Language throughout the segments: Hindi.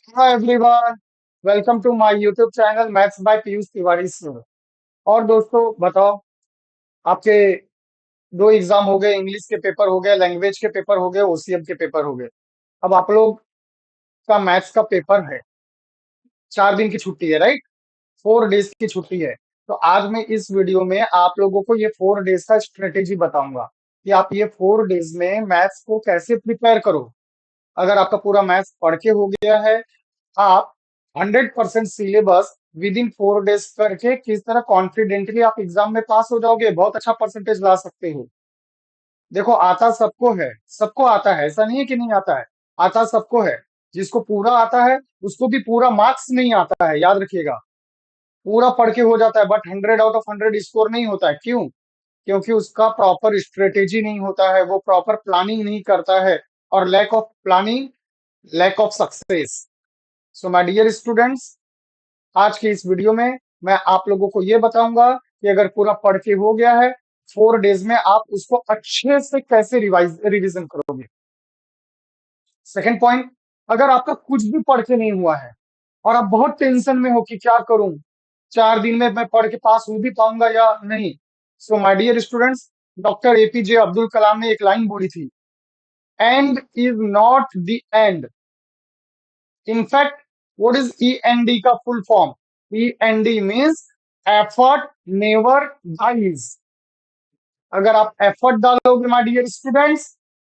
Hi everyone, welcome to my YouTube channel maths by Piyush Tiwari sir. और दोस्तों बताओ, आपके दो एग्जाम हो गए, इंग्लिश के पेपर हो गए, लैंग्वेज के पेपर हो गए, ओसीएम के पेपर हो गए। अब आप लोग का मैथ्स का पेपर है। 4 दिन की छुट्टी है, राइट? 4 डेज की छुट्टी है। तो आज मैं इस वीडियो में आप लोगों को ये 4 डेज का स्ट्रेटेजी बताऊंगा कि आप ये 4 डेज में मैथ्स को कैसे प्रिपेयर करो। अगर आपका पूरा मैथ्स पढ़ के हो गया है, आप 100% सिलेबस विद इन 4 डेज करके किस तरह कॉन्फिडेंटली आप एग्जाम में पास हो जाओगे, बहुत अच्छा परसेंटेज ला सकते हो। देखो, आता सबको है, सबको आता है, ऐसा नहीं है कि नहीं आता है। आता सबको है। जिसको पूरा आता है उसको भी पूरा मार्क्स नहीं आता है, याद रखिएगा। पूरा पढ़ के हो जाता है बट 100 आउट ऑफ 100 स्कोर नहीं होता है। क्यों? क्योंकि उसका प्रॉपर स्ट्रेटेजी नहीं होता है, वो प्रॉपर प्लानिंग नहीं करता है। और lack of planning, lack of success. So my dear students, आज की इस वीडियो में मैं आप लोगों को ये बताऊंगा कि अगर पूरा पढ़ के हो गया है, 4 डेज में आप उसको अच्छे से कैसे रिवीजन करोगे। सेकंड पॉइंट, अगर आपका कुछ भी पढ़ के नहीं हुआ है और आप बहुत टेंशन में हो कि क्या करूं, 4 दिन में मैं पढ़ के पास हो भी पाऊंगा या नहीं। So my dear students, doctor APJ Abdul Kalam ने एक लाइन बोली थी, end is not the end. In fact, what is END का full form? END means effort never dies. अगर आप एफर्ट डालोगे माय डियर स्टूडेंट्स,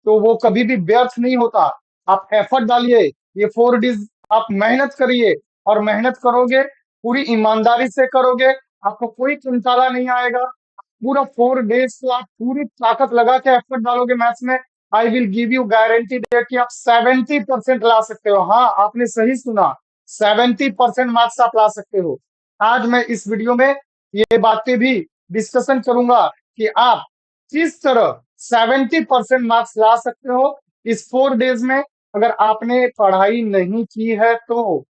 तो वो कभी भी व्यर्थ नहीं होता। आप एफर्ट डालिए, ये 4 डेज आप मेहनत करिए, और मेहनत करोगे, पूरी ईमानदारी से करोगे, आपको कोई कंटाला नहीं आएगा। पूरा 4 डेज को आप पूरी ताकत लगा के एफर्ट डालोगे मैथ्स में, I will give you guarantee that कि आप 70% ला सकते हो। हाँ, आपने सही सुना, 70% मार्क्स आप ला सकते हो। आज मैं इस वीडियो में ये बातें भी डिस्कशन करूंगा कि आप किस तरह 70% मार्क्स ला सकते हो इस 4 डेज में। अगर आपने पढ़ाई नहीं की है तो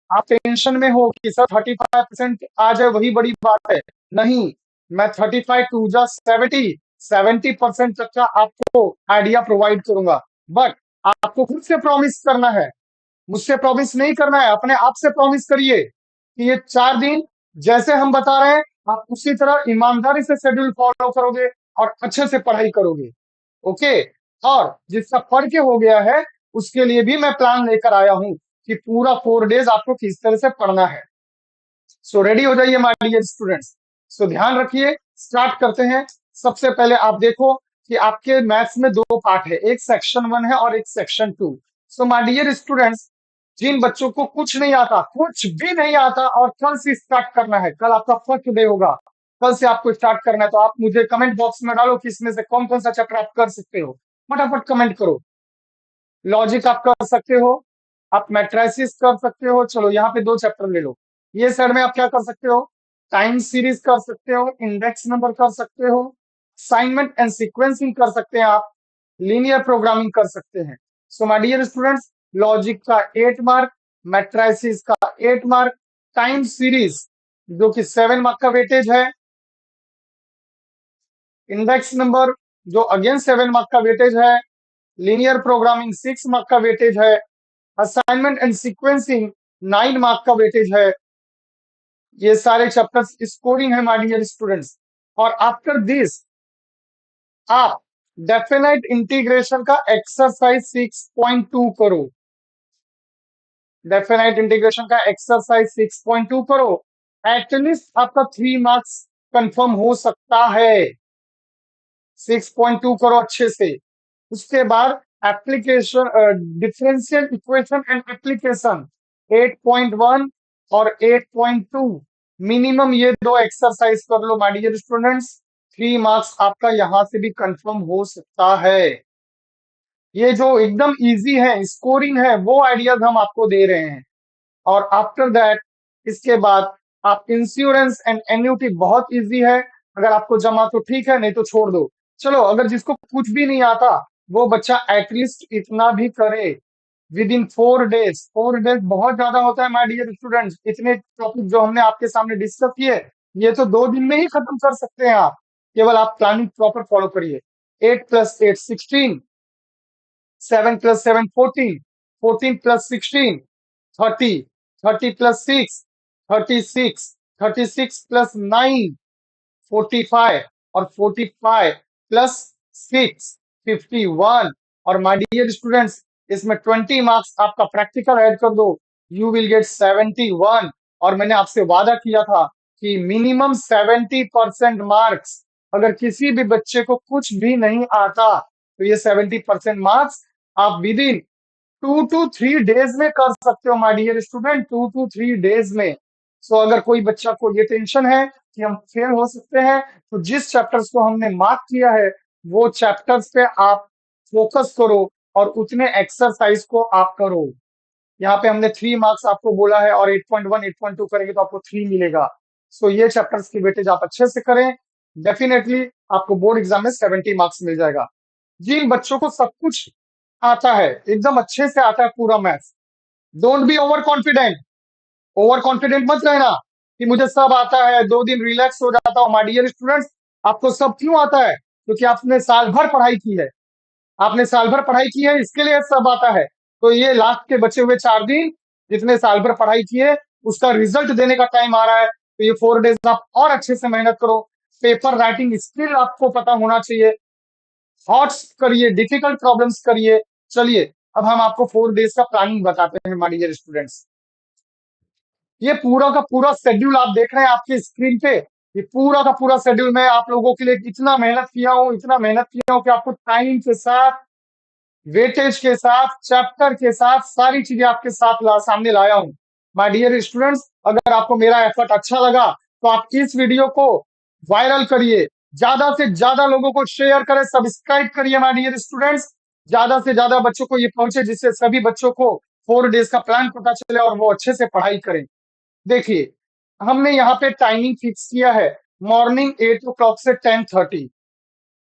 आप टेंशन में हो कि सर 35% आ जाए वही बड़ी बात है। नहीं, मैं 35 टू जा 70% तक का आपको आइडिया प्रोवाइड करूंगा। बट आपको खुद से प्रॉमिस करना है, मुझसे प्रॉमिस नहीं करना है, अपने आप से प्रॉमिस करिए कि ये 4 दिन जैसे हम बता रहे हैं, आप उसी तरह ईमानदारी से शेड्यूल फॉलो करोगे और अच्छे से पढ़ाई करोगे। ओके? और जिसका पढ़ के हो गया है उसके लिए भी मैं प्लान लेकर आया हूं कि पूरा 4 डेज आपको किस तरह से पढ़ना है। सो रेडी हो जाइए माय डियर स्टूडेंट्स। सो ध्यान रखिए, स्टार्ट करते हैं। सबसे पहले आप देखो कि आपके मैथ्स में दो पार्ट है, एक सेक्शन 1 है और एक section 2। So my dear students, जिन बच्चों को कुछ नहीं आता, कुछ भी नहीं आता, और कल से स्टार्ट करना है, कल आपका फर्स्ट डे होगा, कल से आपको स्टार्ट करना है, तो आप मुझे कमेंट बॉक्स में डालो कि इसमें से कौन कौन सा चैप्टर आप कर सकते हो। फटाफट कमेंट करो। लॉजिक आप कर सकते हो, आप मैट्रिसेस कर सकते हो, चलो यहाँ पे 2 चैप्टर ले लो। ये साइड में आप क्या कर सकते हो? टाइम सीरीज कर सकते हो, इंडेक्स नंबर कर सकते हो, असाइनमेंट एंड सीक्वेंसिंग कर सकते हैं आप, लीनियर प्रोग्रामिंग कर सकते हैं। So my dear students, logic का 8 मार्क, मैट्रिसेस का 8 मार्क, टाइम सीरीज जो कि 7 मार्क का वेटेज है, इंडेक्स नंबर जो अगेन 7 मार्क का वेटेज है, लीनियर प्रोग्रामिंग 6 मार्क का वेटेज है, असाइनमेंट एंड सीक्वेंसिंग 9 मार्क का वेटेज है। ये सारे चैप्टर्स स्कोरिंग है माय डियर स्टूडेंट्स। और आफ्टर दिस आप डेफिनेट इंटीग्रेशन का एक्सरसाइज 6.2 करो। डेफिनेट इंटीग्रेशन का एक्सरसाइज 6.2 करो। एटलीस्ट आपका 3 मार्क्स कंफर्म हो सकता है। 6.2 करो अच्छे से। उसके बाद application, differential equation and application 8.1 और 8.2, मिनिमम ये दो एक्सरसाइज कर लो माय डियर स्टूडेंट्स। 3 मार्क्स आपका यहां से भी कंफर्म हो सकता है। ये जो एकदम इजी है, स्कोरिंग है, वो आइडियाज हम आपको दे रहे हैं। और आफ्टर दैट, इसके बाद आप इंश्योरेंस एंड एन्युटी बहुत इजी है। अगर आपको जमा तो ठीक है, नहीं तो छोड़ दो। चलो, अगर जिसको कुछ भी नहीं आता वो बच्चा एटलीस्ट इतना भी करे विद इन 4 डेज। 4 डेज बहुत ज्यादा होता है माय डियर स्टूडेंट्स। इतने टॉपिक जो हमने आपके सामने डिस्कस किए, ये तो 2 दिन में ही खत्म कर सकते हैं आप। केवल आप प्लानिंग प्रॉपर फॉलो करिए। 8 + 8 16, 7 + 7 14, 14 + 16, 30, 30 प्लस 6, 36, 36 प्लस 9, 45, और 45 प्लस 6, 51। और माय डियर स्टूडेंट्स, इसमें 20 मार्क्स आपका प्रैक्टिकल ऐड कर दो, यू विल गेट 71। और मैंने आपसे वादा किया था कि मिनिमम 70% मार्क्स, अगर किसी भी बच्चे को कुछ भी नहीं आता तो ये 70% मार्क्स आप विद इन 2 to 3 डेज में कर सकते हो my dear student, 2 to 3 days में। सो अगर कोई बच्चा को ये टेंशन है कि हम फेल हो सकते हैं, तो जिस चैप्टर्स को हमने मार्क किया है वो चैप्टर्स पे आप फोकस करो और उतने एक्सरसाइज को आप करो। यहाँ पे हमने 3 मार्क्स आपको बोला है, और 8.1 8.2 करेंगे तो आपको 3 मिलेगा। सो ये चैप्टर्स की वेटेज आप अच्छे से करें, डेफिनेटली आपको बोर्ड एग्जाम में 70 मार्क्स मिल जाएगा। जिन बच्चों को सब कुछ आता है, एकदम अच्छे से आता है पूरा maths, don't be over confident. Over confident मत रहना कि मुझे सब आता है, 2 दिन रिलैक्स हो जाता हूँ। माय डियर स्टूडेंट्स, आपको सब क्यों आता है? क्योंकि आपने साल भर पढ़ाई की है, आपने साल भर पढ़ाई की है, इसके लिए सब आता है। तो ये लास्ट के बचे हुए 4 दिन, जितने साल भर पढ़ाई किए, उसका रिजल्ट देने का टाइम आ रहा है। तो ये 4 डेज आप और अच्छे से मेहनत करो। पेपर राइटिंग स्किल आपको पता होना चाहिए, थॉट्स करिए, डिफिकल्ट प्रॉब्लम्स करिए। चलिए, अब हम आपको 4 डेज का प्लानिंग बताते हैं माय डियर स्टूडेंट्स। ये पूरा का पूरा शेड्यूल आप देख रहे हैं आपकी स्क्रीन पे। ये पूरा का पूरा शेड्यूल मैं आप लोगों के लिए इतना मेहनत किया हूँ, इतना मेहनत किया हूँ कि आपको टाइम के साथ, वेटेज के साथ, चैप्टर के साथ सारी चीजें आपके साथ सामने लाया हूं। माय डियर स्टूडेंट्स, अगर आपको मेरा एफर्ट अच्छा लगा तो आप इस वीडियो को वायरल करिए, ज्यादा से ज्यादा लोगों को शेयर करें, सब्सक्राइब करिए माय डियर स्टूडेंट्स। ज्यादा से ज्यादा बच्चों को ये पहुंचे, जिससे सभी बच्चों को 4 डेज का प्लान पता चले और वो अच्छे से पढ़ाई करें। देखिए, हमने यहाँ पे टाइमिंग फिक्स किया है, मॉर्निंग 8 o'clock से 10:30,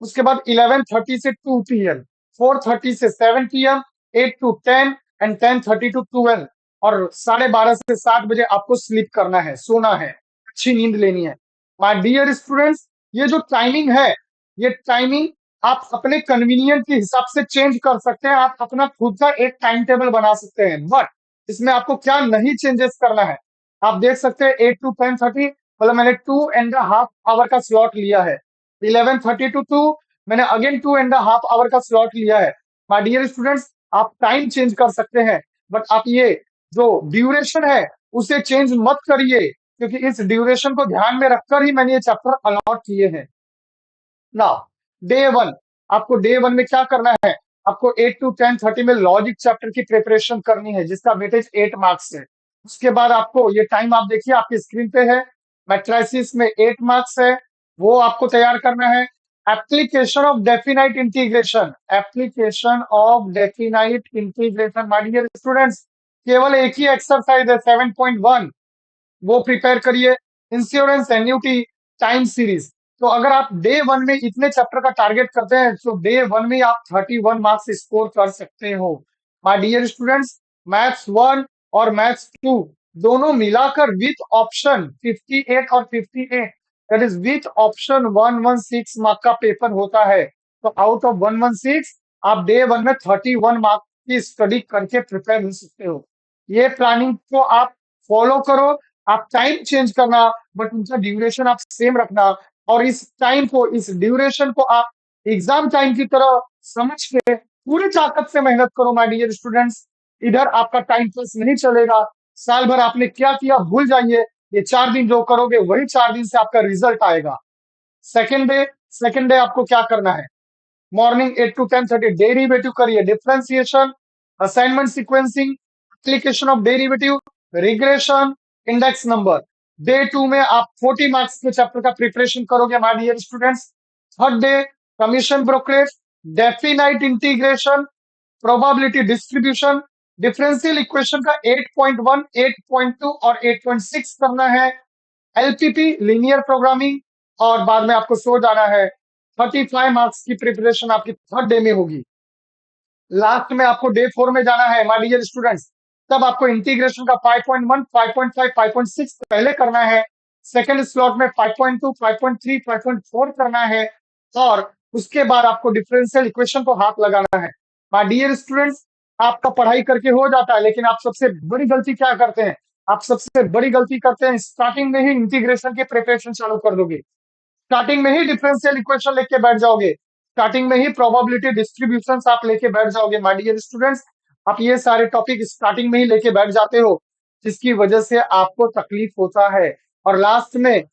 उसके बाद 11:30 से 2 PM, 4:30 से 7 PM, 8 to 10, एंड 10:30 to 12, और 12:30 से 7 बजे आपको स्लीप करना है, सोना है, अच्छी नींद लेनी है। माय डियर स्टूडेंट्स, ये जो टाइमिंग है, ये टाइमिंग आप अपने कन्वीनियंट के हिसाब से चेंज कर सकते हैं, आप अपना खुद का एक टाइम टेबल बना सकते हैं। बट इसमें आपको क्या नहीं चेंजेस करना है, आप देख सकते हैं 8 to 10:30, मतलब मैंने 2.5 आवर का स्लॉट लिया है। 11:30 to 2, मैंने अगेन 2.5 आवर का स्लॉट लिया है। माय डियर स्टूडेंट्स, आप टाइम चेंज कर सकते हैं, बट आप ये जो ड्यूरेशन है उसे चेंज मत करिए, क्योंकि इस ड्यूरेशन को ध्यान में रखकर ही मैंने ये चैप्टर अलॉट किए हैं। नाउ, डे 1, आपको डे 1 में क्या करना है? आपको 8 to 10:30 में लॉजिक चैप्टर की प्रिपरेशन करनी है, जिसका वेटेज 8 मार्क्स है। उसके बाद आपको ये टाइम आप देखिए आपकी स्क्रीन पे है, मैट्रिसेस में 8 मार्क्स है, वो आपको तैयार करना है। Application of definite integration, application of definite integration my dear students, केवल एक ही एक्सरसाइज है 7.1, वो प्रिपेयर करिए। इंश्योरेंस एन्युटी टाइम सीरीज, तो अगर आप डे 1 में इतने चैप्टर का टारगेट करते हैं तो डे 1 में आप 31 मार्क्स स्कोर कर सकते हो। माय डियर स्टूडेंट्स, मैथ्स 1 और मैथ्स 2 दोनों मिलाकर विथ ऑप्शन 58 और 58, that is with option 116 mark का पेपर होता है। तो आउट ऑफ 116 आप डे 1 में 31 मार्क की स्टडी करके प्रिपेयर हो सकते हो। ये प्लानिंग को आप फॉलो करो। आप टाइम चेंज करना, बट उनका ड्यूरेशन आप सेम रखना, और इस टाइम को, इस ड्यूरेशन को आप एग्जाम टाइम की तरह समझ के पूरी ताकत से मेहनत करो माय डियर स्टूडेंट्स। इधर आपका टाइम पास नहीं चलेगा, साल भर आपने क्या किया भूल जाइए, ये 4 दिन जो करोगे वही 4 दिन से आपका रिजल्ट आएगा। सेकेंड डे आपको क्या करना है? मॉर्निंग 8 to 10:30 डेरिवेटिव करिए, differentiation, assignment sequencing, application of derivative, regression, index number. Day 2 में आप 40 मार्क्स के चैप्टर का प्रिपरेशन करोगे my dear students. Third day, commission brokerage, definite integration, probability distribution, differential equation का 8.1, 8.2 और 8.6 करना है। एलपीपी लीनियर प्रोग्रामिंग, और बाद में आपको सो जाना है। 35 मार्क्स की प्रिपरेशन आपकी थर्ड डे में होगी। लास्ट में आपको डे 4 में जाना है माय डियर स्टूडेंट्स, तब आपको इंटीग्रेशन का 5.1, 5.5, 5.6 पहले करना है। सेकंड स्लॉट में 5.2, 5.3, 5.4 करना है, और उसके बाद आपको डिफरेंशियल इक्वेशन को हाथ लगाना है। माय डियर स्टूडेंट्स, आपका पढ़ाई करके हो जाता है, लेकिन आप सबसे बड़ी गलती क्या करते हैं? आप सबसे बड़ी गलती करते हैं, स्टार्टिंग में ही इंटीग्रेशन की प्रिपरेशन चालू कर दोगे। स्टार्टिंग में ही डिफरेंशियल इक्वेशन लेके बैठ जाओगे। स्टार्टिंग में ही प्रोबेबिलिटी डिस्ट्रीब्यूशंस आप लेके बैठ जाओगे। माय डियर स्टूडेंट्स, आप ये सारे टॉपिक स्टार्टिंग में ही लेके बैठ जाते हो, जिसकी वजह से आपको तकलीफ होता है। और लास्ट में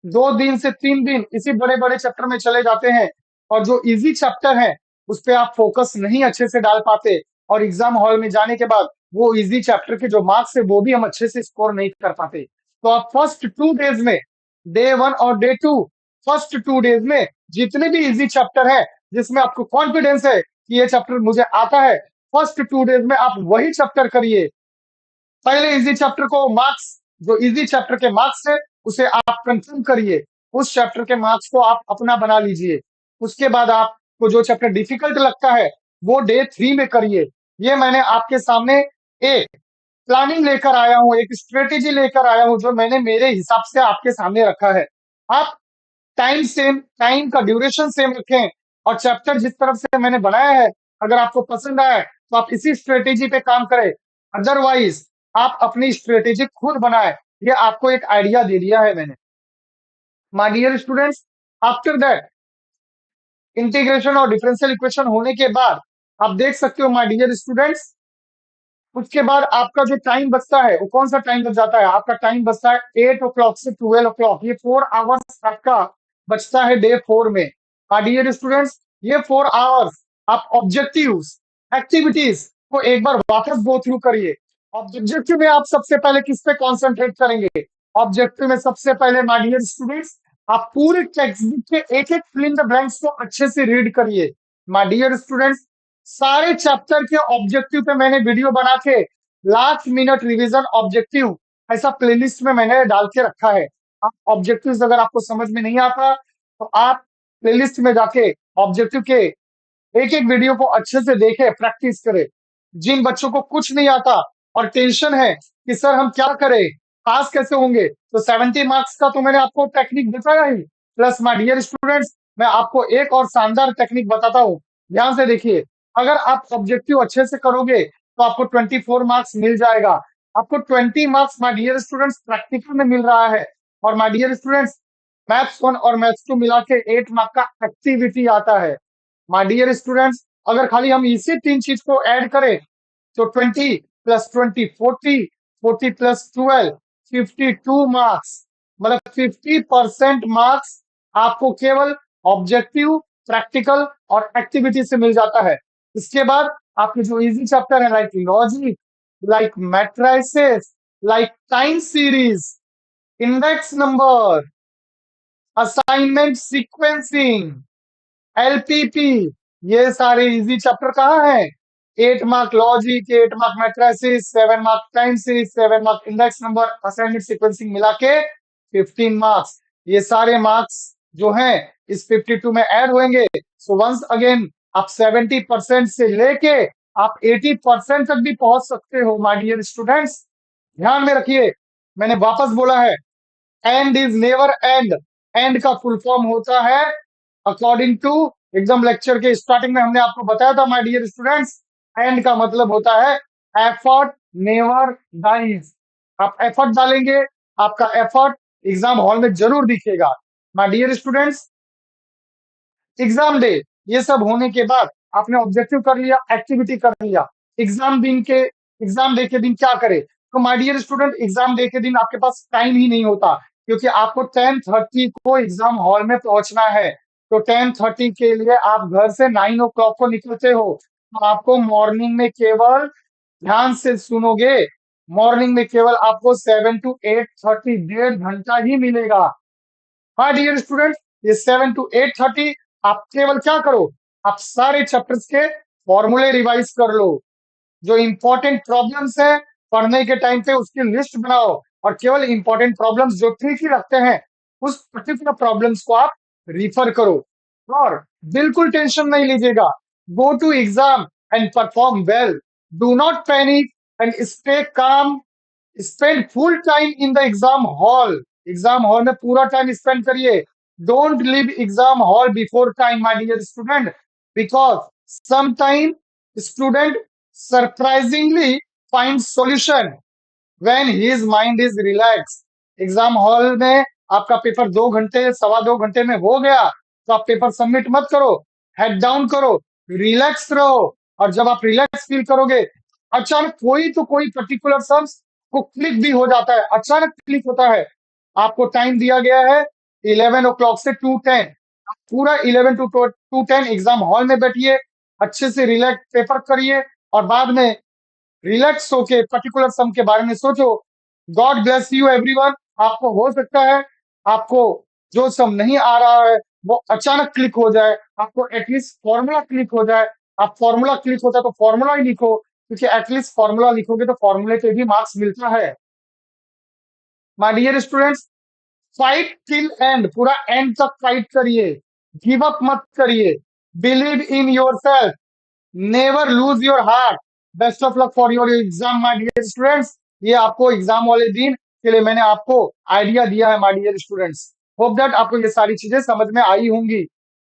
2 दिन से 3 दिन इसी बड़े-बड़े चैप्टर में चले जाते हैं, और जो इजी चैप्टर है, उस पे आप फोकस नहीं अच्छे से डाल पाते, और एग्जाम हॉल में जाने के बाद वो इजी चैप्टर के जो मार्क्स है, वो भी हम अच्छे से स्कोर नहीं कर पाते। तो आप फर्स्ट 2 डेज में, डे 1 और डे 2, फर्स्ट 2 डेज में जितने भी इजी चैप्टर है, जिसमें आपको कॉन्फिडेंस है कि ये चैप्टर मुझे आता है, फर्स्ट 2 डेज में आप वही चैप्टर करिए। पहले इजी चैप्टर को मार्क्स, जो इजी चैप्टर के मार्क्स है, उसे आप कंफर्म करिए। उस चैप्टर के मार्क्स को आप अपना बना लीजिए। उसके बाद आपको जो चैप्टर डिफिकल्ट लगता है, वो डे 3 में करिए। ये मैंने आपके सामने एक प्लानिंग लेकर आया हूँ, एक स्ट्रेटेजी लेकर आया हूँ, जो मैंने मेरे हिसाब से आपके सामने रखा है। आप टाइम का ड्यूरेशन सेम रखें, और चैप्टर जिस तरफ से मैंने बनाया है, अगर आपको पसंद आए तो आप इसी स्ट्रेटेजी पे काम करें। अदरवाइज आप अपनी स्ट्रेटेजी खुद बनाएं। ये आपको एक आइडिया दे दिया है मैंने। My dear students, after that integration और डिफरेंशियल इक्वेशन होने के बाद आप देख सकते हो माय डियर स्टूडेंट्स, उसके बाद आपका जो टाइम बचता है, वो कौन सा टाइम बच जाता है? आपका टाइम बचता है 8 o'clock से 12 o'clock। ये 4 आवर्स आपका बचता है डे 4 में। डियर स्टूडेंट्स, ये 4 आवर्स आप ऑब्जेक्टिव्स, एक्टिविटीज को एक बार वापस गो थ्रू करिए। ऑब्जेक्टिव में आप सबसे पहले किस पे कॉन्सेंट्रेट करेंगे? ऑब्जेक्टिव में सबसे पहले माय डियर स्टूडेंट्स, आप पूरे टेक्स्ट बुक के एक एक फिल इन द ब्लैंक्स को अच्छे से रीड करिए। माय डियर स्टूडेंट्स, सारे चैप्टर के ऑब्जेक्टिव पे मैंने वीडियो बना के लास्ट मिनट रिवीजन ऑब्जेक्टिव ऐसा प्लेलिस्ट में मैंने डाल के रखा है। आप ऑब्जेक्टिव्स अगर आपको समझ में नहीं आता, तो आप प्लेलिस्ट में जाके ऑब्जेक्टिव के एक एक वीडियो को अच्छे से देखे, प्रैक्टिस करे। जिन बच्चों को कुछ नहीं आता और टेंशन है कि सर हम क्या करें, पास कैसे होंगे, तो 70 मार्क्स का तो मैंने आपको टेक्निक बताया ही। प्लस माय डियर स्टूडेंट्स, मैं आपको एक और शानदार टेक्निक बताता हूँ। ध्यान से देखिए, अगर आप ऑब्जेक्टिव अच्छे से करोगे तो आपको 24 मार्क्स मिल जाएगा। आपको 20 marks my dear students practical में मिल रहा है, और माय डियर स्टूडेंट्स मैथ्स 1 और मैथ्स 2 मिला के 8 मार्क का एक्टिविटी आता है। माय डियर स्टूडेंट्स, अगर खाली हम इसी 3 चीज को ऐड करें, तो 20 प्लस 20 40, 40 प्लस 12 52 मार्क्स, मतलब 50% मार्क्स आपको केवल ऑब्जेक्टिव, प्रैक्टिकल और एक्टिविटी से मिल जाता है। इसके बाद आपके जो इजी चैप्टर है, like logic, like matrices, like time series, index number, assignment sequencing, LPP, ये सारे इजी चैप्टर कहाँ है? 8 mark logic, 8 mark matrices, 7 mark time series, 7 mark index number, assignment sequencing मिला के 15 मार्क्स। ये सारे मार्क्स जो हैं इस 52 में ऐड होंगे। सो वंस अगेन आप 70% से लेके आप 80% तक भी पहुंच सकते हो माय डियर स्टूडेंट्स। ध्यान में रखिए, मैंने वापस बोला है, and is never and. And का फुल फॉर्म होता है, अकॉर्डिंग टू एग्जाम लेक्चर के स्टार्टिंग में हमने आपको बताया था माय डियर स्टूडेंट्स, एंड का मतलब होता है एफर्ट नेवर डाइज। आप एफर्ट डालेंगे, आपका एफर्ट एग्जाम हॉल में जरूर दिखेगा। My dear students, exam day, ये सब होने के बाद आपने ऑब्जेक्टिव कर लिया, एक्टिविटी कर लिया। एग्जाम डे के दिन क्या करें? तो my dear student, exam day के दिन आपके पास टाइम ही नहीं होता, क्योंकि आपको 10:30 को एग्जाम हॉल में पहुंचना है। तो 10:30 के लिए आप घर से 9 o'clock को निकलते हो, तो आपको मॉर्निंग में केवल, ध्यान से सुनोगे, मॉर्निंग में केवल आपको 7 to 8:30 1.5 घंटा ही मिलेगा। हाँ डियर स्टूडेंट, ये 7 to 8:30 आप केवल क्या करो, आप सारे चैप्टर्स के फॉर्मूले रिवाइज कर लो। जो इंपॉर्टेंट प्रॉब्लम्स है पढ़ने के टाइम पे उसकी लिस्ट बनाओ, और केवल इंपॉर्टेंट प्रॉब्लम्स जो ठीक ही लगते हैं, उस पर्टिकुलर प्रॉब्लम्स को आप रिफर करो। और बिल्कुल टेंशन नहीं लीजिएगा, go to exam and perform well, do not panic and stay calm, spend full time in the exam hall. Exam hall में पूरा टाइम स्पेंड करिए। Don't leave exam hall before time my dear student, because some time student surprisingly find solution when his mind is relax. Exam hall में आपका पेपर 2 घंटे 2.25 घंटे में हो गया, तो आप पेपर सबमिट मत करो, हेड डाउन करो, रिलैक्स रहो। और जब आप रिलैक्स फील करोगे, अचानक कोई तो कोई पर्टिकुलर शब्द को क्लिक भी हो जाता है, अचानक क्लिक होता है। आपको टाइम दिया गया है 11 o'clock से 2:10, पूरा 11 to 2:10 एग्जाम हॉल में बैठिए, अच्छे से रिलैक्स पेपर करिए, और बाद में रिलैक्स होके पर्टिकुलर सम के बारे में सोचो। God bless you everyone. आपको हो सकता है आपको जो सम नहीं आ रहा है वो अचानक क्लिक हो जाए, आपको एटलीस्ट फॉर्मूला क्लिक हो जाए। आप फॉर्मूला क्लिक होता है तो फॉर्मूला ही लिखो, क्योंकि एटलीस्ट फॉर्मूला लिखोगे तो फॉर्मूले पे भी मार्क्स मिलता है। My dear students, fight till end, पूरा एंड तक फाइट करिए, गिव अप मत करिए, believe in yourself, never lose your heart. Best of luck for your exam my dear students. ये आपको एग्जाम वाले दिन के लिए मैंने आपको आइडिया दिया है my dear students. Hope that आपको ये सारी चीजें समझ में आई होंगी।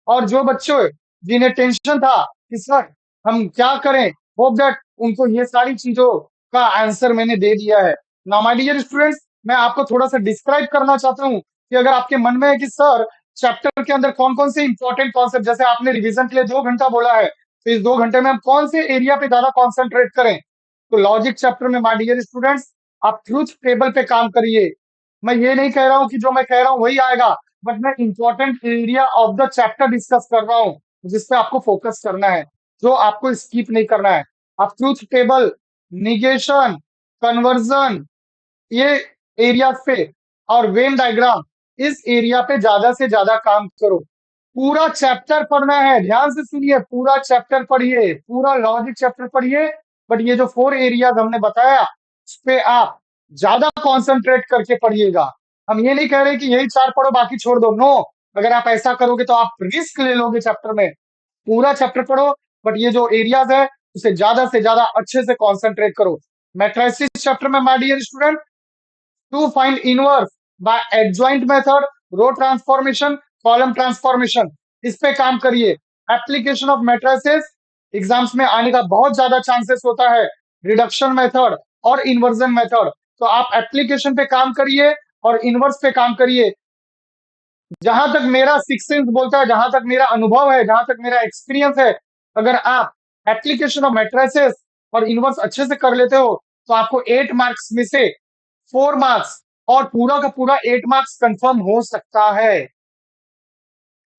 और जो बच्चों जिन्हें टेंशन था कि सर हम क्या करें, होप दैट उनको ये सारी चीजों का आंसर मैंने दे दिया है। नाउ माय डियर स्टूडेंट्स, मैं आपको थोड़ा सा डिस्क्राइब करना चाहता हूँ कि अगर आपके मन में है कि सर चैप्टर के अंदर कौन कौन से इंपॉर्टेंट कॉन्सेप्ट, जैसे आपने रिवीजन के लिए 2 घंटा बोला है, तो इस 2 घंटे में हम कौन से एरिया पे ज्यादा कॉन्सेंट्रेट करें। तो लॉजिक चैप्टर में माय डियर स्टूडेंट्स आप ट्रूथ टेबल पे काम करिए। मैं ये नहीं कह रहा हूँ कि जो मैं कह रहा हूँ वही आएगा, बट मैं important area of the chapter discuss कर रहा हूँ जिसपे आपको फोकस करना है, जो आपको स्किप नहीं करना है। आप ट्रूथ टेबल, निगेशन, कन्वर्जन, ये एरिया पे, और वेन डायग्राम, इस एरिया पे ज्यादा से ज्यादा काम करो। पूरा चैप्टर पढ़ना है, ध्यान से सुनिए, पूरा चैप्टर पढ़िए, पूरा लॉजिक चैप्टर पढ़िए। बट ये जो 4 एरियाज हमने बताया उस पे आप ज्यादा कॉन्सेंट्रेट करके पढ़िएगा। हम ये नहीं कह रहे कि यही 4 पढ़ो बाकी छोड़ दो, नो। अगर आप ऐसा करोगे तो आप रिस्क ले लोगे चैप्टर में। पूरा चैप्टर पढ़ो, बट ये जो एरियाज है उसे ज्यादा से ज्यादा अच्छे से कॉन्सेंट्रेट करो। मैट्रिसेस चैप्टर में my dear student, to find inverse by adjoint method, row transformation, column transformation, इस पे काम करिए। एप्लीकेशन ऑफ मैट्रिसेस एग्जाम्स में आने का बहुत ज्यादा चांसेस होता है, रिडक्शन मेथड और इन्वर्जन मेथड। तो आप एप्लीकेशन पे काम करिए और इनवर्स पे काम करिए। जहां तक मेरा सिक्स सेंस बोलता है, जहां तक मेरा अनुभव है, जहां तक मेरा एक्सपीरियंस है, अगर आप एप्लीकेशन ऑफ मैट्रिसेस और इनवर्स अच्छे से कर लेते हो तो आपको 8 मार्क्स में से 4 मार्क्स और पूरा का पूरा 8 मार्क्स कंफर्म हो सकता है।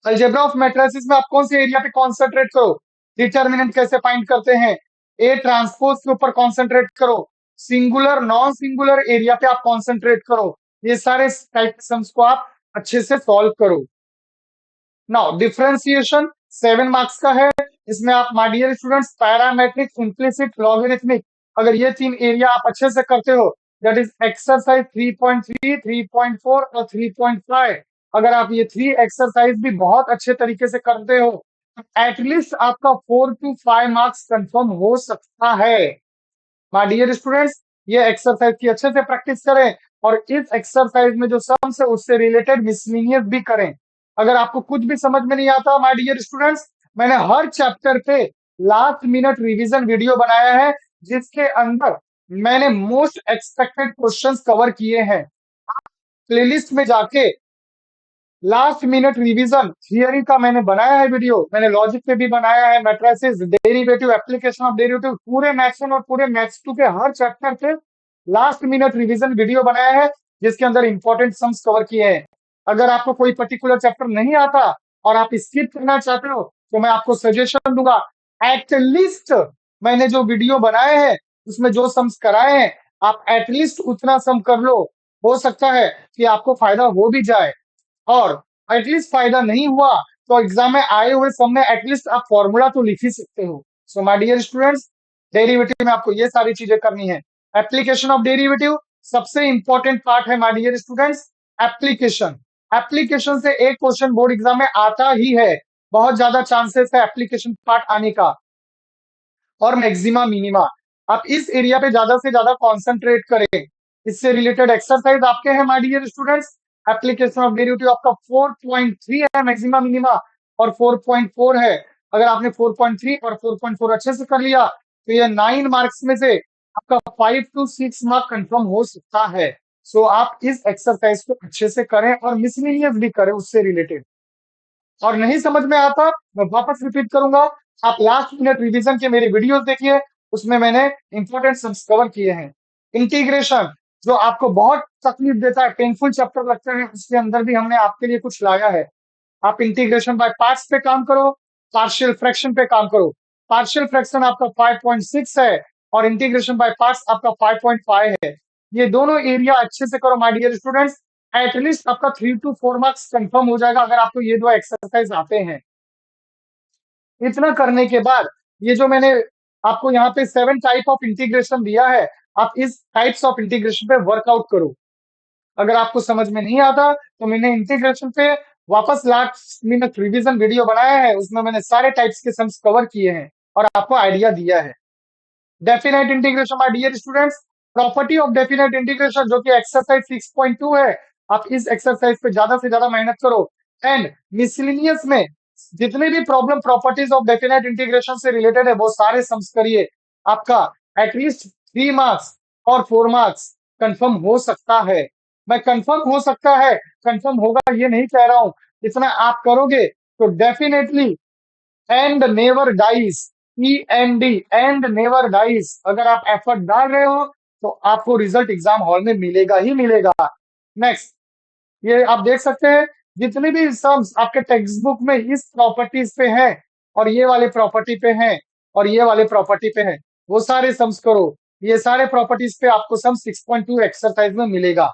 अलजेब्रा ऑफ मैट्रिसेस में आप कौन से एरिया पे कॉन्सेंट्रेट करो, डिटर्मिनेंट कैसे फाइंड करते हैं, ए ट्रांसपोज के ऊपर कॉन्सेंट्रेट करो, सिंगुलर नॉन सिंगुलर एरिया पे आप कॉन्सेंट्रेट करो। ये सारे टाइप के सम्स को आप अच्छे से सॉल्व करो। नाउ डिफरेंशिएशन 7 मार्क्स का है। इसमें आप my dear students parametric, implicit, logarithmic, अगर ये 3 एरिया आप अच्छे से करते हो, दैट इज एक्सरसाइज 3.3, 3.4 और 3.5, अगर आप ये 3 एक्सरसाइज भी बहुत अच्छे तरीके से करते हो, एटलीस्ट आपका 4 to 5 मार्क्स कंफर्म हो सकता है। माय डियर स्टूडेंट्स, ये एक्सरसाइज की अच्छे से प्रैक्टिस करें, और इस एक्सरसाइज में जो सम्स है उससे रिलेटेड मिसलिनियस भी करें। अगर आपको कुछ भी समझ में नहीं आता माय डियर स्टूडेंट्स, मैंने हर चैप्टर पे लास्ट मिनट रिवीजन वीडियो बनाया है, जिसके अंदर मैंने मोस्ट एक्सपेक्टेड क्वेश्चंस कवर किए हैं। प्लेलिस्ट में जाके लास्ट मिनट रिवीजन थियरी का मैंने बनाया है वीडियो, मैंने लॉजिक पे भी बनाया है, matrices, derivative, application of derivative, पूरे मैथ्स 1 और पूरे मैथ्स 2 के हर चैप्टर पे लास्ट मिनट रिवीजन वीडियो बनाया है, जिसके अंदर इंपॉर्टेंट सम्स कवर किए हैं। अगर आपको कोई पर्टिकुलर चैप्टर नहीं आता और आप स्किप करना चाहते हो, तो मैं आपको सजेशन दूंगा, एटलीस्ट मैंने जो वीडियो बनाए हैं उसमें जो सम्स कराए हैं, आप एटलीस्ट उतना सम कर लो। हो सकता है कि आपको फायदा हो भी जाए, और एटलीस्ट फायदा नहीं हुआ तो एग्जाम में आए हुए सम में एटलीस्ट आप फॉर्मूला तो लिख ही सकते हो। So my dear students, derivative में आपको ये सारी चीजें करनी है। एप्लीकेशन ऑफ डेरिवेटिव सबसे इंपॉर्टेंट पार्ट है my dear students. Application, application से एक क्वेश्चन बोर्ड एग्जाम में आता ही है, बहुत ज्यादा चांसेस है एप्लीकेशन पार्ट आने का, और मैक्सिमा मिनिमा। आप इस एरिया पे ज्यादा से ज्यादा कॉन्सेंट्रेट करें। इससे रिलेटेड एक्सरसाइज आपके हैं my dear students. Application of derivative आपका 4.3 है मैक्सिमा मिनिमा, और 4.4 है। अगर आपने 4.3 और 4.4 अच्छे से कर लिया तो ये 9 मार्क्स में से आपका 5 to 6 मार्क कंफर्म हो सकता है। सो आप इस एक्सरसाइज को अच्छे से करें और मिसलेनियस भी करें उससे रिलेटेड। और नहीं समझ में आता, मैं वापस रिपीट करूंगा, आप लास्ट मिनट रिवीजन के मेरे वीडियोस देखिए, उसमें मैंने इंपॉर्टेंट सम्स कवर किए हैं। इंटीग्रेशन जो आपको बहुत तकलीफ देता है, पेनफुल चैप्टर लगता है, उसके अंदर भी हमने आपके लिए कुछ लाया है। आप इंटीग्रेशन बाय पार्ट्स पे काम करो, पार्शियल फ्रैक्शन पे काम करो। पार्शियल फ्रैक्शन आपका 5.6 है और इंटीग्रेशन बाय पार्ट्स आपका 5.5 है। ये दोनों एरिया अच्छे से करो माय डियर स्टूडेंट्स, एटलीस्ट आपका 3 to 4 मार्क्स कंफर्म हो जाएगा अगर आपको ये दो एक्सरसाइज आते हैं। इतना करने के बाद ये जो मैंने आपको यहाँ पे 7 टाइप ऑफ इंटीग्रेशन दिया है, आप इस टाइप्स ऑफ इंटीग्रेशन पे वर्कआउट करो। अगर आपको समझ में नहीं आता तो मैंने इंटीग्रेशन पे वापस लास्ट मिनट रिवीजन वीडियो बनाया है, उसमें मैंने सारे टाइप्स के सम्स कवर किए हैं और आपको आइडिया दिया है। Definite integration my dear students, property of definite integration जो कि एक्सरसाइज 6.2 है, आप इस एक्सरसाइज पे ज्यादा से ज्यादा मेहनत करो। एंड मिसलिनियस में जितने भी problem properties of definite integration से रिलेटेड है वो सारे सम्स करिए, आपका एटलीस्ट 3 मार्क्स और 4 मार्क्स कंफर्म हो सकता है। मैं कंफर्म हो सकता है, कंफर्म होगा ये नहीं कह रहा हूं, इतना आप करोगे तो definitely end never dies, END, end never dies, अगर आप एफर्ट डाल रहे हो तो आपको रिजल्ट एग्जाम हॉल में मिलेगा ही मिलेगा। नेक्स्ट, ये आप देख सकते हैं जितने भी सम्स आपके टेक्स्ट बुक में इस प्रॉपर्टीज पे हैं और ये वाले प्रॉपर्टी पे हैं और ये वाले प्रॉपर्टी पे हैं, वो सारे सम्स करो। ये सारे प्रॉपर्टीज पे आपको सम 6.2 एक्सरसाइज में मिलेगा।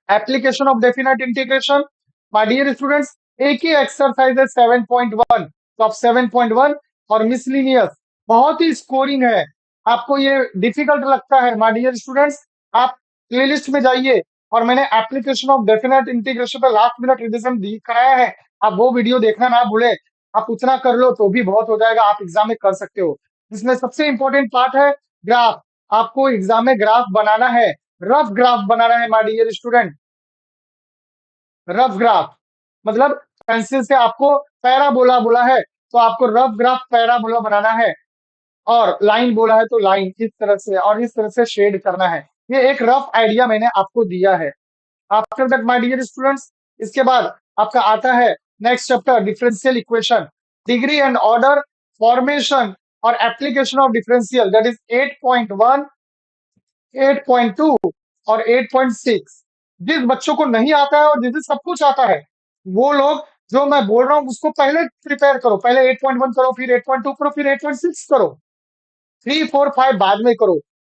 Application of definite integration my dear students, एक ही एक्सरसाइज है 7.1, तो आप 7.1 और मिसलिनियस बहुत ही स्कोरिंग है। आपको ये डिफिकल्ट लगता है माय डियर स्टूडेंट्स, आप प्लेलिस्ट में जाइए और मैंने एप्लीकेशन ऑफ डेफिनेट इंटीग्रेशन पे लास्ट मिनट रिवीजन कराया है, आप वो वीडियो देखना ना भूले। आप उतना कर लो तो भी बहुत हो जाएगा, आप एग्जाम में कर सकते हो। इसमें सबसे इंपॉर्टेंट पार्ट है ग्राफ, आपको एग्जाम में ग्राफ बनाना है, रफ ग्राफ बनाना है my dear student. Rough graph मतलब पेंसिल से आपको पैराबोला बोला है तो आपको रफ ग्राफ पैराबोला बनाना है, और लाइन बोला है तो लाइन इस तरह से और इस तरह से शेड करना है। ये एक रफ आइडिया मैंने आपको दिया है। After that my dear students, इसके बाद आपका आता है next chapter differential equation, degree and order, formation और application of differential, that is 8.1, 8.2 और 8.6। जिस बच्चों को नहीं आता है और जिसे सब कुछ आता है, वो लोग जो मैं बोल रहा हूँ उसको पहले प्रिपेयर करो, पहले 8.1 करो, फिर 8.2 करो, फिर 8.6 करो, 3, 4, 5 बाद में करो।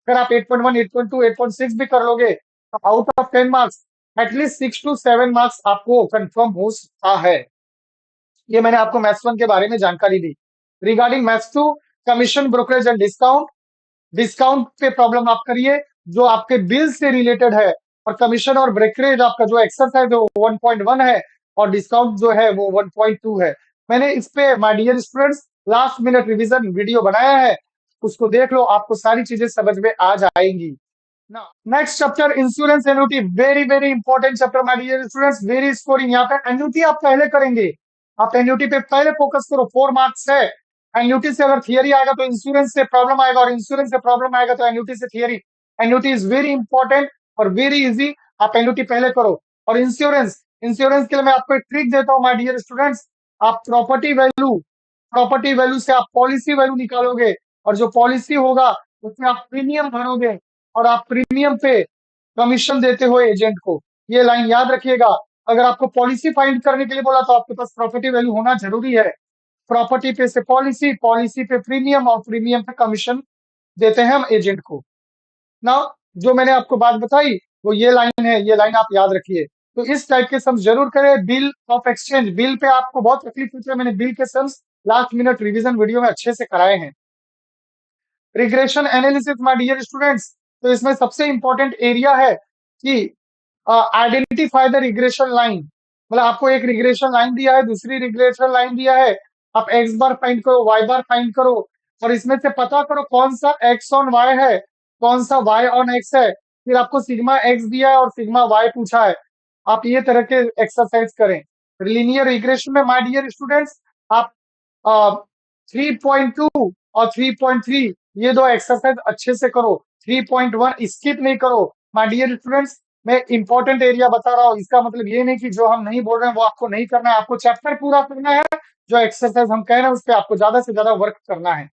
अगर आप 8.1, 8.2, 8.6 भी कर लोगे तो out of 10 marks at least 6 to 7 marks आपको कंफर्म हो सकता है। ये मैंने आपको मैथ्स 1 के बारे में जानकारी दी। Regarding maths 2, commission, brokerage and discount, discount पे प्रॉब्लम आप करिए जो आपके बिल से रिलेटेड है, और कमीशन और ब्रोकरेज आपका जो एक्सरसाइज है वो 1.1 है और डिस्काउंट जो है वो 1.2 है। मैंने इस पे my dear students last minute revision video बनाया है, उसको देख लो, आपको सारी चीजें समझ में आ जाएंगी। Next chapter insurance annuity, very very important chapter my dear students, very scoring. यहाँ पे एन्युटी आप पहले करेंगे, आप एन्युटी पे पहले फोकस करो, 4 मार्क्स है। एन्युटी से अगर थियरी आएगा तो इंश्योरेंस से प्रॉब्लम आएगा, और इंश्योरेंस से प्रॉब्लम आएगा तो एन्युटी से theory. Annuity is very important और वेरी इजी, आप एन्युटी पहले करो। और इंश्योरेंस, इंश्योरेंस के लिए मैं आपको एक ट्रिक देता हूँ माय डियर स्टूडेंट्स, आप प्रॉपर्टी वैल्यू, प्रॉपर्टी वैल्यू से आप पॉलिसी वैल्यू निकालोगे, और जो पॉलिसी होगा उसमें आप प्रीमियम भरोगे और आप प्रीमियम पे कमीशन देते हो एजेंट को। ये लाइन याद रखिएगा, अगर आपको पॉलिसी फाइंड करने के लिए बोला तो आपके पास प्रॉपर्टी वैल्यू होना जरूरी है। प्रॉपर्टी पे से पॉलिसी, पॉलिसी पे प्रीमियम और प्रीमियम पे कमीशन देते हैं हम एजेंट को ना। जो मैंने आपको बात बताई वो ये लाइन है, ये लाइन आप याद रखिए। तो इस टाइप के सम्स जरूर करें। Bill of exchange, bill pay आपको बहुत तकलीफ होती है, मैंने बिल के sums last minute revision video में अच्छे से कराए हैं। Regression analysis my dear students, तो इसमें सबसे इंपॉर्टेंट एरिया है कि आइडेंटिफाई द रिग्रेशन लाइन, मतलब आपको एक रिग्रेशन लाइन दिया है, दूसरी रिग्रेशन लाइन दिया है, आप एक्स बार फाइंड करो, वाई बार फाइंड करो, और इसमें से पता करो कौन सा एक्स ऑन वाई है, कौन सा वाई ऑन एक्स है। फिर आपको सिग्मा एक्स दिया है और सिग्मा वाई पूछा है, आप ये तरह के एक्सरसाइज करें। लीनियर रिग्रेशन में माय डियर स्टूडेंट्स, आप 3.2 और 3.3 ये दो एक्सरसाइज अच्छे से करो। 3.1 स्किप नहीं करो। माय डियर स्टूडेंट्स, मैं इंपॉर्टेंट एरिया बता रहा हूँ, इसका मतलब ये नहीं कि जो हम नहीं बोल रहे हैं वो आपको नहीं करना है, आपको चैप्टर पूरा करना है। जो एक्सरसाइज हम कह रहे हैं उस पे आपको ज्यादा से ज्यादा वर्क करना है।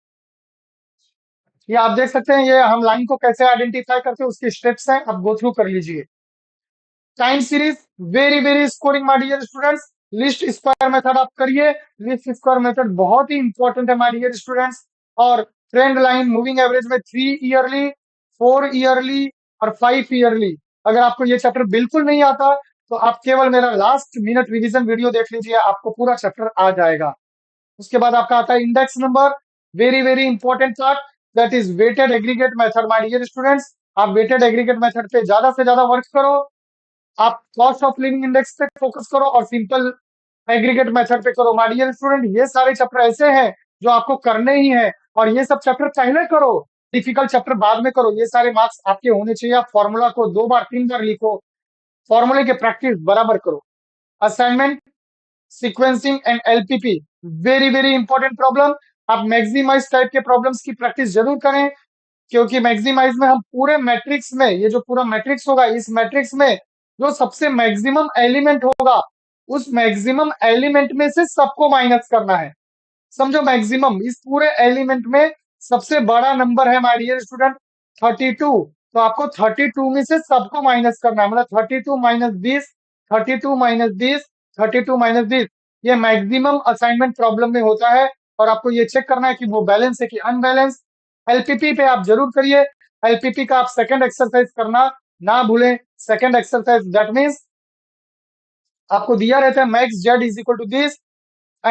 ये आप देख सकते हैं, ये हम लाइन को कैसे आइडेंटिफाई करते हैं उसके स्टेप्स हैं, आप गो थ्रू कर लीजिए। Time series very very scoring my dear students. Least square method आप करिए। लिस्ट स्क्वायर मेथड बहुत ही इंपॉर्टेंट है माय डियर स्टूडेंट्स। और ट्रेंड लाइन मूविंग एवरेज में 3 ईयरली, 4 ईयरली और 5 ईयरली। अगर आपको ये चैप्टर बिल्कुल नहीं आता तो आप केवल मेरा लास्ट मिनट रिवीजन वीडियो देख लीजिए, आपको पूरा चैप्टर आ जाएगा। उसके बाद आपका आता है index number, very very important part, that is weighted aggregate method my dear students. आप वेटेड एग्रीगेट मेथड पे ज्यादा से ज्यादा वर्क करो। आप कॉस्ट ऑफ लिविंग इंडेक्स पे फोकस करो और सिंपल एग्रीगेट मेथड पे करो। माय डियर स्टूडेंट, ये सारे चैप्टर ऐसे हैं जो आपको करने ही है, और ये सब चैप्टर पहले करो, डिफिकल्ट चैप्टर बाद में करो। ये सारे मार्क्स आपके होने चाहिए। आप फॉर्मूला को 2 बार 3 बार लिखो, फॉर्मूले के प्रैक्टिस बराबर करो। Assignment, sequencing and LPP, very very important problem. आप मैक्सिमाइज टाइप के प्रॉब्लम्स की प्रैक्टिस जरूर करें, क्योंकि मैक्सिमाइज में हम पूरे मैट्रिक्स में, ये जो पूरा मैट्रिक्स होगा, इस मैट्रिक्स में जो सबसे मैक्सिमम एलिमेंट होगा, उस मैक्सिमम एलिमेंट में से सबको माइनस करना है। समझो, मैक्सिमम इस पूरे एलिमेंट में सबसे बड़ा नंबर है माय डियर स्टूडेंट 32। तो आपको 32 में से सबको माइनस करना है, मतलब 32 - 20, 32 - 20, 32 - 20। ये मैक्सिमम असाइनमेंट प्रॉब्लम में होता है, और आपको ये चेक करना है कि वो बैलेंस है कि अनबैलेंस। एलपीपी पे आप जरूर करिए। एलपीपी का आप सेकंड एक्सरसाइज करना ना भूलें। सेकंड एक्सरसाइज दैट मीन्स आपको दिया रहता है max Z is equal to this,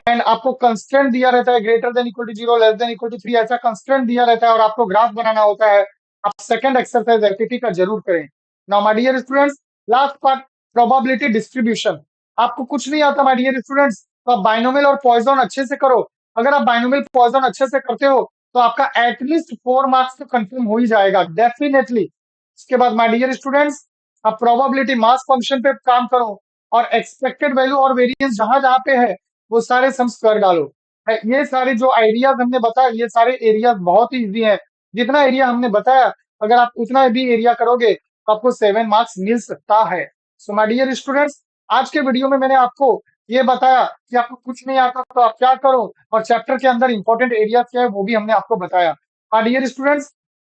and आपको कंस्टेंट दिया रहता है greater than equal to 0, less than equal to 3, ऐसा कंस्टेंट दिया रहता है और आपको ग्राफ बनाना होता है। आप सेकंड एक्सरसाइज एलपीपी का जरूर करें। Now my dear students, last part, probability distribution. आपको कुछ नहीं आता माय डियर स्टूडेंट्स, तो आप बाइनोमियल और पॉइजन अच्छे से करो। अगर आप बाइनोमियल पॉइजन अच्छे से करते हो तो आपका एटलीस्ट 4 मार्क्स तो कंफर्म हो ही जाएगा डेफिनेटली। उसके बाद माय डियर स्टूडेंट्स, आप प्रोबेबिलिटी मास फंक्शन पे काम करो, और एक्सपेक्टेड वैल्यू और वेरिएंस जहां जहां पे है वो सारे सम्स कर डालो। ये सारे जो आइडियाज हमने बताया, ये सारे एरियाज बहुत ही इजी है। जितना एरिया हमने बताया, अगर आप उतना भी एरिया करोगे तो आपको 7 मार्क्स मिल सकता है। सो माय डियर स्टूडेंट्स, आज के वीडियो में मैंने आपको ये बताया कि आपको कुछ नहीं आता तो आप क्या करो, और चैप्टर के अंदर इंपॉर्टेंट एरिया क्या है वो भी हमने आपको बताया। माय डियर स्टूडेंट्स,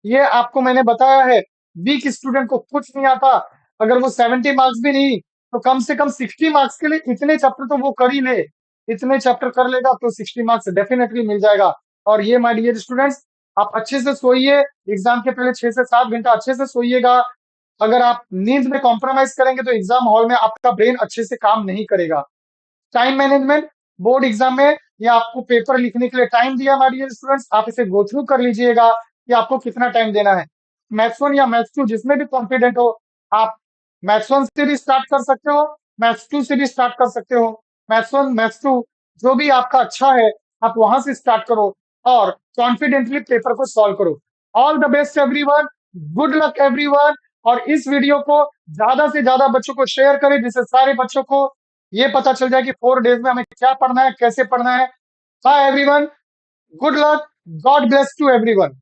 ये आपको मैंने बताया है, वीक स्टूडेंट को कुछ नहीं आता, अगर वो 70 मार्क्स भी नहीं तो कम से कम 60 मार्क्स के लिए इतने चैप्टर तो वो कर ही ले। इतने चैप्टर कर लेगा तो 60 मार्क्स डेफिनेटली मिल जाएगा। और ये माय डियर स्टूडेंट्स, आप अच्छे से सोइए, एग्जाम के पहले 6 से 7 घंटा अच्छे से सोइएगा। अगर आप नींद में कॉम्प्रोमाइज करेंगे तो एग्जाम हॉल में आपका ब्रेन अच्छे से काम नहीं करेगा। टाइम मैनेजमेंट, बोर्ड एग्जाम में या आपको पेपर लिखने के लिए टाइम दिया माय डियर स्टूडेंट्स, आप इसे गो थ्रू कर लीजिएगा कि आपको कितना टाइम देना है। मैथ्स 1 या मैथ्स 2 जिसमें भी कॉन्फिडेंट हो, आप मैथ्स 1 से भी स्टार्ट कर सकते हो, मैथ्स 2 से भी स्टार्ट कर सकते हो। मैथ्स 1 मैथ्स 2 जो भी आपका अच्छा है, आप वहां से स्टार्ट करो और कॉन्फिडेंटली पेपर को सॉल्व करो। All the best everyone, good luck everyone. और इस वीडियो को ज्यादा से ज्यादा बच्चों को शेयर करें, जिससे सारे बच्चों को ये पता चल जाए कि 4 डेज में हमें क्या पढ़ना है, कैसे पढ़ना है। Bye everyone, good luck, God bless to everyone.